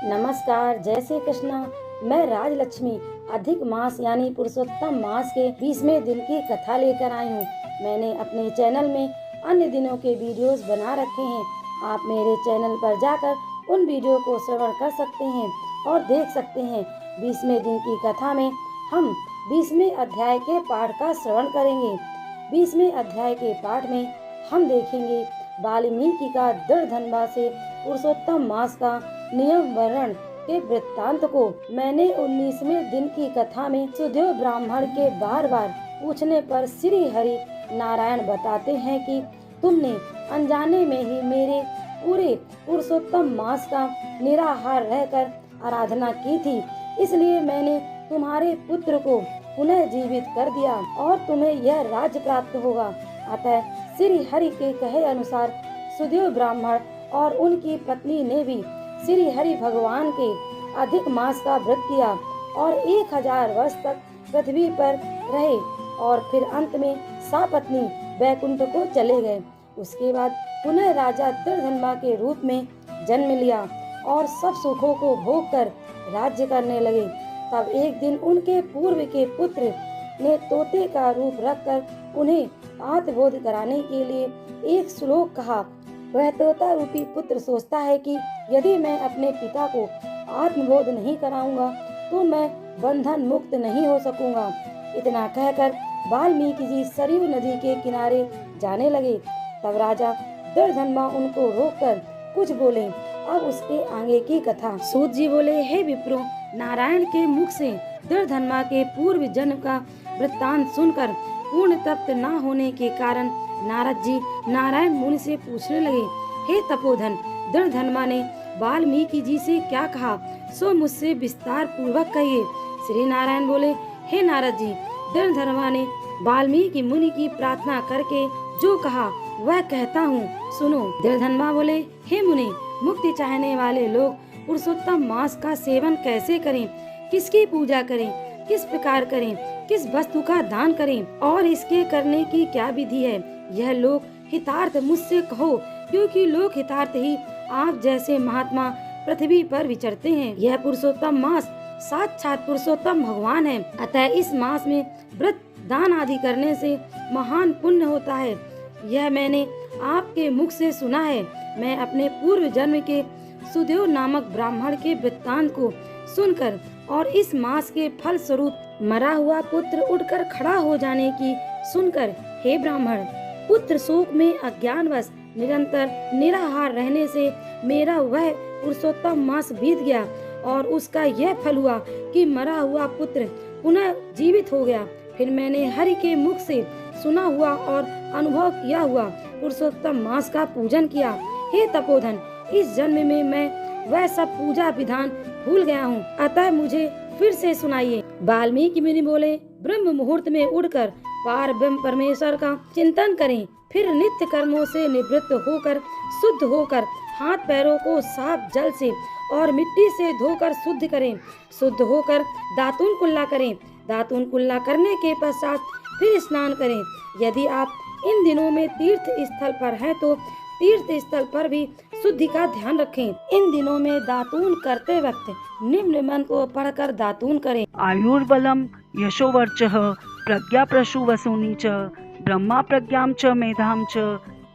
नमस्कार, जय श्री कृष्ण। मैं राजलक्ष्मी अधिक मास यानी पुरुषोत्तम मास के 20वें दिन की कथा लेकर आई हूँ। मैंने अपने चैनल में अन्य दिनों के वीडियोस बना रखे हैं। आप मेरे चैनल पर जाकर उन वीडियो को श्रवण कर सकते हैं और देख सकते हैं। 20वें दिन की कथा में हम 20वें अध्याय के पाठ का श्रवण करेंगे। 20वें अध्याय के पाठ में हम देखेंगे वाल्मीकि का दृढ़ धन्वा से पुरुषोत्तम मास का नियम वर्ण के वृत्तांत को। मैंने 19वें दिन की कथा में सुदेव ब्राह्मण के बार बार पूछने पर श्री हरि नारायण बताते हैं कि तुमने अनजाने में ही मेरे पूरे पुरुषोत्तम मास का निराहार रहकर आराधना की थी, इसलिए मैंने तुम्हारे पुत्र को पुनः जीवित कर दिया और तुम्हें यह राज्य प्राप्त होगा। अतः श्री हरि के कहे अनुसार सुदेव ब्राह्मण और उनकी पत्नी ने भी श्री हरि भगवान के अधिक मास का व्रत किया और 1000 वर्ष तक पृथ्वी पर रहे और फिर अंत में सपत्नी वैकुंठ को चले गए। उसके बाद पुनः राजा दृढ़धन्वा के रूप में जन्म लिया और सब सुखों को भोग कर राज्य करने लगे। तब एक दिन उनके पूर्व के पुत्र ने तोते का रूप रखकर उन्हें आत्मबोध कराने के लिए एक श्लोक कहा। वह तोता रूपी पुत्र सोचता है कि यदि मैं अपने पिता को आत्मबोध नहीं कराऊंगा तो मैं बंधन मुक्त नहीं हो सकूंगा। इतना कहकर वाल्मीकि जी सरयू नदी के किनारे जाने लगे। तब राजा दृढ़धन्वा उनको रोककर कुछ बोले। अब उसके आगे की कथा। सूत जी बोले, हे विप्रो, नारायण के मुख से दृढ़धन्वा के पूर्व जन्म का वृत्तांत सुनकर पूर्ण तप्त न होने के कारण नारद जी नारायण मुनि से पूछने लगे, हे तपोधन, दृढ़धन्वा ने वाल्मीकि जी से क्या कहा, सो मुझसे विस्तार पूर्वक कहिए। श्री नारायण बोले, हे नारद जी, दृढ़धन्वा ने वाल्मीकि मुनि की प्रार्थना करके जो कहा वह कहता हूँ, सुनो। दृढ़धन्वा बोले, हे मुनि, मुक्ति चाहने वाले लोग पुरुषोत्तम मास का सेवन कैसे करें, किसकी पूजा करें, किस प्रकार करें, किस वस्तु का दान करें और इसके करने की क्या विधि है, यह लोक हितार्थ मुझसे कहो, क्योंकि लोक हितार्थ ही आप जैसे महात्मा पृथ्वी पर विचरते हैं। यह पुरुषोत्तम मास साक्षात पुरुषोत्तम भगवान है। अतः इस मास में व्रत दान आदि करने से महान पुण्य होता है। यह मैंने आपके मुख से सुना है। मैं अपने पूर्व जन्म के सुदेव नामक ब्राह्मण के वृत्तांत को सुनकर और इस मास के फल स्वरूप मरा हुआ पुत्र उठकर खड़ा हो जाने की सुनकर, हे ब्राह्मण, पुत्र शोक में अज्ञानवश निरंतर निराहार रहने से मेरा वह पुरुषोत्तम मास बीत गया और उसका यह फल हुआ कि मरा हुआ पुत्र पुनः जीवित हो गया। फिर मैंने हरि के मुख से सुना हुआ और अनुभव किया हुआ पुरुषोत्तम मास का पूजन किया। हे तपोधन, इस जन्म में मैं वह सब पूजा विधान भूल गया हूँ, अतः मुझे फिर से सुनाइए। वाल्मीकि मुनि बोले, ब्रह्म मुहूर्त में उठकर पार ब्रह्म परमेश्वर का चिंतन करें, फिर नित्य कर्मों से निवृत्त होकर शुद्ध होकर हाथ पैरों को साफ जल से और मिट्टी से धोकर शुद्ध करें। शुद्ध होकर दातून कुल्ला करें। दातून कुल्ला करने के पश्चात फिर स्नान करें। यदि आप इन दिनों में तीर्थ स्थल पर हैं तो तीर्थ स्थल पर भी शुद्धि का ध्यान रखें। इन दिनों में दातून करते वक्त निम्न मंत्र को पढ़कर दातून करें। आयुर्बलम यशोवर्चः प्रज्ञा प्रशु वसूनि च ब्रह्मा प्रज्ञाम च मेधाम च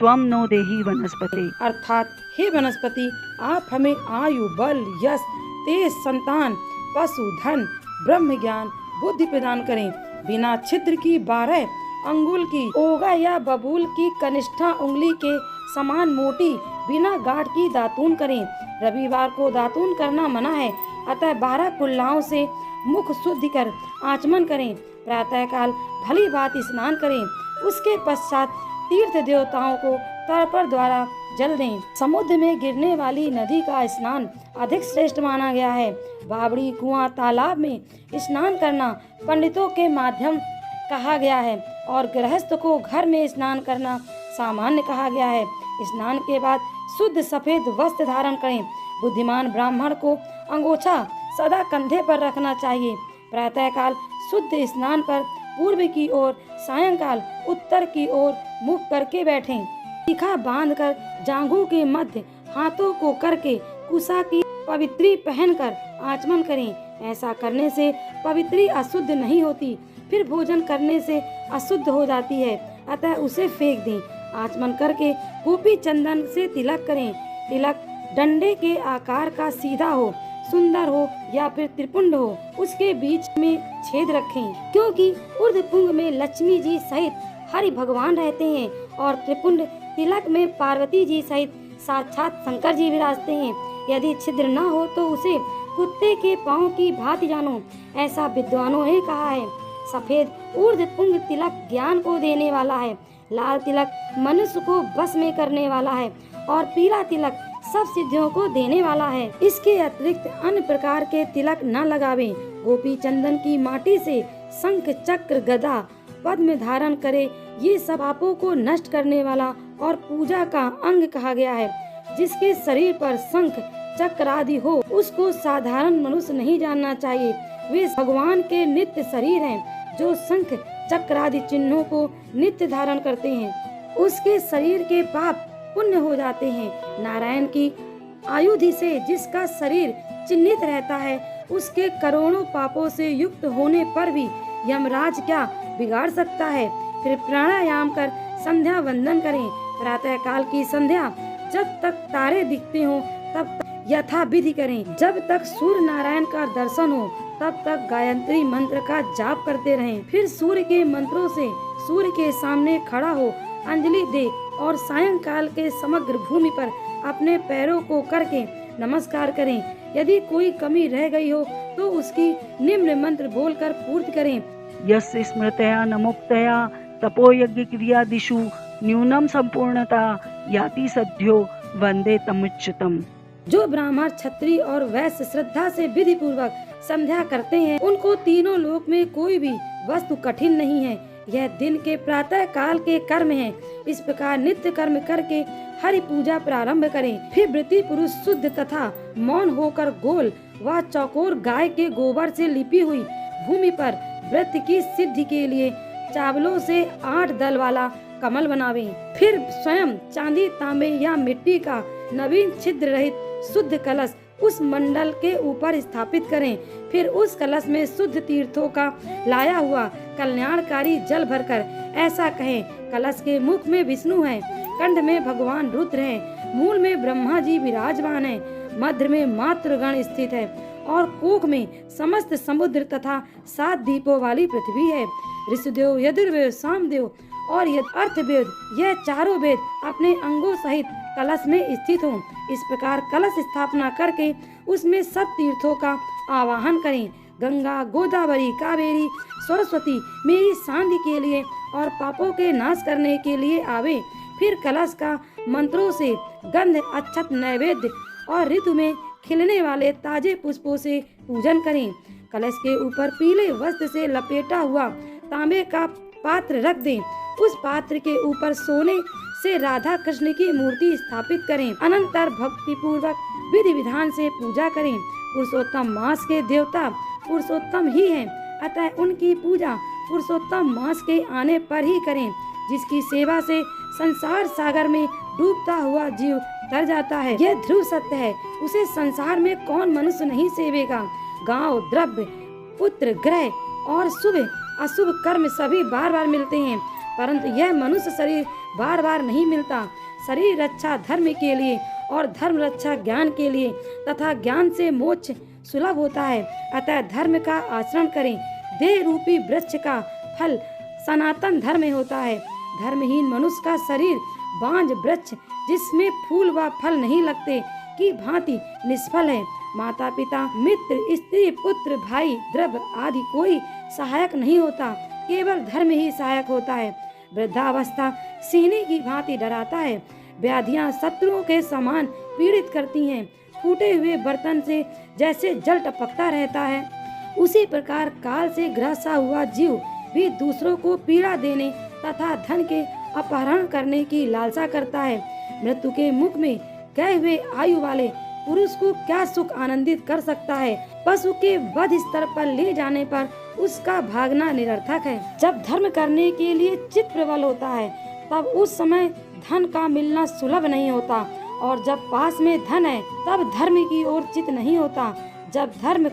त्वं नो देहि वनस्पति। अर्थात, हे वनस्पति, आप हमें आयु, बल, यश, तेज, संतान, पशु, धन, ब्रह्म ज्ञान, बुद्धि प्रदान करें। बिना छिद्र की 12 अंगुल की ओगा या बबूल की कनिष्ठा उंगली के समान मोटी बिना गांठ की दातून करें। रविवार को दातून करना मना है, अतः 12 कुल्लाओं से मुख शुद्धि कर आचमन करें। प्रातः काल भली भांत स्नान करें। उसके पश्चात तीर्थ देवताओं को तर्पण द्वारा जल दें। समुद्र में गिरने वाली नदी का स्नान अधिक श्रेष्ठ माना गया है। बावड़ी, कुआं, तालाब में स्नान करना पंडितों के माध्यम कहा गया है और गृहस्थ को घर में स्नान करना सामान्य कहा गया है। स्नान के बाद शुद्ध सफेद वस्त्र धारण करें। बुद्धिमान ब्राह्मण को अंगोछा सदा कंधे पर रखना चाहिए। प्रातः काल शुद्ध स्नान पर पूर्व की ओर, सायंकाल उत्तर की ओर मुख करके बैठें। शिखा बांधकर जांघों के मध्य हाथों को करके कुशा की पवित्री पहनकर आचमन करें। ऐसा करने से पवित्री अशुद्ध नहीं होती, फिर भोजन करने से अशुद्ध हो जाती है, अतः उसे फेंक दें। आचमन करके गोपी चंदन से तिलक करें। तिलक डंडे के आकार का सीधा हो, सुंदर हो या फिर त्रिपुंड हो, उसके बीच में छेद रखें, क्योंकि ऊर्ध्वपुंग में लक्ष्मी जी सहित हरि भगवान रहते हैं और त्रिपुंड तिलक में पार्वती जी सहित साक्षात शंकर जी विराजते हैं। यदि छिद्र न हो तो उसे कुत्ते के पाँव की भांति जानो, ऐसा विद्वानों ने कहा है। सफेद ऊर्ध्वपुंग तिलक ज्ञान को देने वाला है, लाल तिलक मनुष्य को बस में करने वाला है और पीला तिलक सब सिद्धियों को देने वाला है। इसके अतिरिक्त अन्य प्रकार के तिलक न लगावें। गोपी चंदन की माटी से शंख चक्र गदा पद्म धारण करे, ये सब पापों को नष्ट करने वाला और पूजा का अंग कहा गया है। जिसके शरीर पर शंख चक्र आदि हो, उसको साधारण मनुष्य नहीं जानना चाहिए। वे भगवान के नित्य शरीर हैं, जो शंख चक्र आदि चिन्हों को नित्य धारण करते हैं। उसके शरीर के पाप पुण्य हो जाते हैं। नारायण की आयुधि से जिसका शरीर चिन्हित रहता है, उसके करोड़ों पापों से युक्त होने पर भी यमराज क्या बिगाड़ सकता है। फिर प्राणायाम कर संध्या वंदन करें। प्रातः काल की संध्या जब तक तारे दिखते हो तब तक यथा विधि करें। जब तक सूर्य नारायण का दर्शन हो तब तक गायत्री मंत्र का जाप करते रहें। फिर सूर्य के मंत्रों से सूर्य के सामने खड़ा हो अंजलि दे और सायंकाल के समग्र भूमि पर अपने पैरों को करके नमस्कार करें। यदि कोई कमी रह गई हो तो उसकी निम्न मंत्र बोलकर पूर्ति करें। यस्य स्मृतया नमोक्तया तपोयज्ञ क्रियादिषु न्यूनम संपूर्णता याति सद्यो वंदे तमुच्चतम। जो ब्राह्मण क्षत्रिय और वैश्य श्रद्धा से विधि पूर्वक संध्या करते हैं, उनको तीनों लोक में कोई भी वस्तु कठिन नहीं है। यह दिन के प्रातः काल के कर्म है। इस प्रकार नित्य कर्म करके हरि पूजा प्रारंभ करें। फिर व्रती पुरुष शुद्ध तथा मौन होकर गोल व चौकोर गाय के गोबर से लिपी हुई भूमि पर व्रत की सिद्धि के लिए चावलों से 8 दल वाला कमल बनावें। फिर स्वयं चांदी, तांबे या मिट्टी का नवीन छिद्र रहित शुद्ध कलश उस मंडल के ऊपर स्थापित करें। फिर उस कलश में शुद्ध तीर्थों का लाया हुआ कल्याणकारी जल भरकर ऐसा कहें, कलश के मुख में विष्णु है, कंठ में भगवान रुद्र है, मूल में ब्रह्मा जी विराजमान है, मध्य में मातृगण स्थित है और कोख में समस्त समुद्र तथा 7 दीपों वाली पृथ्वी है। ऋषिदेव, यजुर्वेद, सामदेव और अर्थवेद, यह चारों वेद अपने अंगों सहित कलश में स्थित हों। इस प्रकार कलश स्थापना करके उसमें सब तीर्थों का आवाहन करें। गंगा, गोदावरी, कावेरी, सरस्वती मेरी शांति के लिए और पापों के नाश करने के लिए आवे। फिर कलश का मंत्रों से गंध, अक्षत, नैवेद्य और ऋतु में खिलने वाले ताजे पुष्पों से पूजन करें। कलश के ऊपर पीले वस्त्र से लपेटा हुआ तांबे का पात्र रख दें। उस पात्र के ऊपर सोने से राधा कृष्ण की मूर्ति स्थापित करें। अनंतर भक्ति पूर्वक विधि विधान से पूजा करें। पुरुषोत्तम मास के देवता पुरुषोत्तम ही हैं, अतः उनकी पूजा पुरुषोत्तम मास के आने पर ही करें। जिसकी सेवा से संसार सागर में डूबता हुआ जीव तर जाता है, यह ध्रुव सत्य है। उसे संसार में कौन मनुष्य नहीं सेवेगा। गांव, द्रव्य, पुत्र, ग्रह और शुभ अशुभ कर्म सभी बार बार मिलते हैं, परंतु यह मनुष्य शरीर बार बार नहीं मिलता। शरीर रक्षा धर्म के लिए और धर्म रक्षा ज्ञान के लिए तथा ज्ञान से मोक्ष सुलभ होता है। अतः धर्म का आचरण करें। देह रूपी वृक्ष का फल सनातन धर्म में होता है। धर्महीन मनुष्य का शरीर बांझ वृक्ष जिसमें फूल व फल नहीं लगते की भांति निष्फल है। माता पिता, मित्र, स्त्री, पुत्र, भाई, द्रव्य आदि कोई सहायक नहीं होता, केवल धर्म ही सहायक होता है। वृद्धावस्था सीने की भांति डराता है। व्याधियां शत्रुओं के समान पीड़ित करती हैं। फूटे हुए बर्तन से जैसे जल टपकता रहता है, उसी प्रकार काल से ग्रसा हुआ जीव भी दूसरों को पीड़ा देने तथा धन के अपहरण करने की लालसा करता है। मृत्यु के मुख में गए हुए आयु वाले पुरुष को क्या सुख आनंदित कर सकता है। पशु के वध स्तर पर ले जाने पर उसका भागना निरर्थक है। जब धर्म करने के लिए चित्त प्रबल होता है, तब उस समय धन का मिलना सुलभ नहीं होता और जब पास में धन है तब धर्म की ओर चित नहीं होता। जब धर्म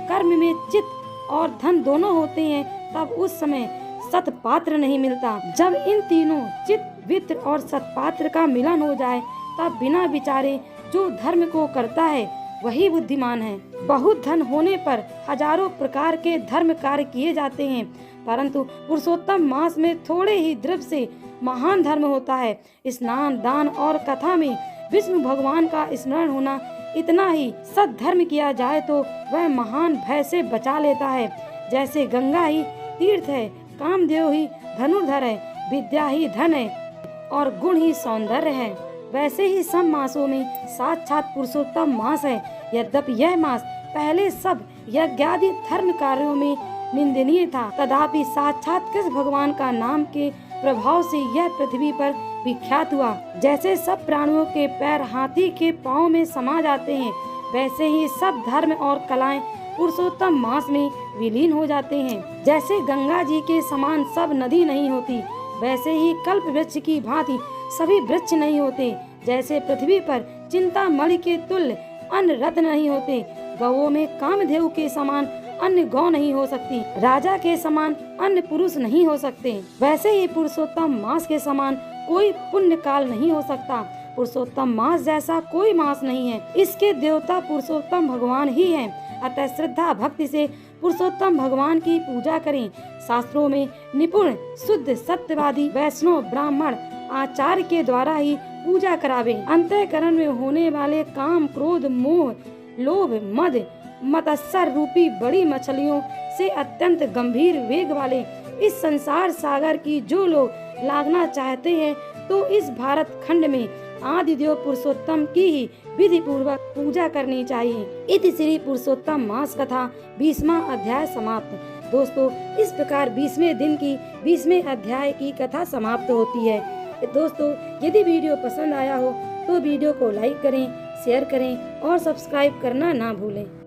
कर्म में चित और धन दोनों होते हैं तब उस समय सत्पात्र नहीं मिलता। जब इन तीनों चित, वित्त और सत्पात्र का मिलन हो जाए तब बिना विचारे जो धर्म को करता है वही बुद्धिमान है। बहुत धन होने पर हजारों प्रकार के धर्म कार्य किए जाते हैं, परंतु पुरुषोत्तम मास में थोड़े ही द्रव्य से महान धर्म होता है। स्नान, दान और कथा में विष्णु भगवान का स्मरण होना, इतना ही सद्धर्म किया जाए तो वह महान भय से बचा लेता है। जैसे गंगा ही तीर्थ है, कामदेव ही धनुर्धर है, विद्या ही धन है और गुण ही सौंदर्य है, वैसे ही सब मासों में साक्षात पुरुषोत्तम मास है। यद्यपि यह मास पहले सब यज्ञादि धर्म कार्यों में निंदनीय था, तथापि साक्षात कृष्ण भगवान का नाम के प्रभाव से यह पृथ्वी पर विख्यात हुआ। जैसे सब प्राणियों के पैर हाथी के पाँव में समा जाते हैं, वैसे ही सब धर्म और कलाएं पुरुषोत्तम मास में विलीन हो जाते हैं। जैसे गंगा जी के समान सब नदी नहीं होती, वैसे ही कल्प वृक्ष की भांति सभी वृक्ष नहीं होते। जैसे पृथ्वी पर चिंतामणि के तुल्य अन्य रत्न नहीं होते, गौओं में कामधेव के समान अन्य गौ नहीं हो सकती, राजा के समान अन्य पुरुष नहीं हो सकते, वैसे ही पुरुषोत्तम मास के समान कोई पुण्य काल नहीं हो सकता। पुरुषोत्तम मास जैसा कोई मास नहीं है, इसके देवता पुरुषोत्तम भगवान ही हैं। अतः श्रद्धा भक्ति से पुरुषोत्तम भगवान की पूजा करें। शास्त्रों में निपुण शुद्ध सत्यवादी वैष्णव ब्राह्मण आचार्य के द्वारा ही पूजा करावे। अंतःकरण में होने वाले काम, क्रोध, मोह, लोभ, मद, मत्सर रूपी बड़ी मछलियों से अत्यंत गंभीर वेग वाले इस संसार सागर की जो लोग लागना चाहते हैं तो इस भारत खंड में आदिदेव पुरुषोत्तम की ही विधि पूर्वक पूजा करनी चाहिए। इति श्री पुरुषोत्तम मास कथा 20वां अध्याय समाप्त। दोस्तों, इस प्रकार 20वें दिन की 20वें अध्याय की कथा समाप्त होती है। दोस्तों, यदि वीडियो पसंद आया हो तो वीडियो को लाइक करें, शेयर करें और सब्सक्राइब करना ना भूलें।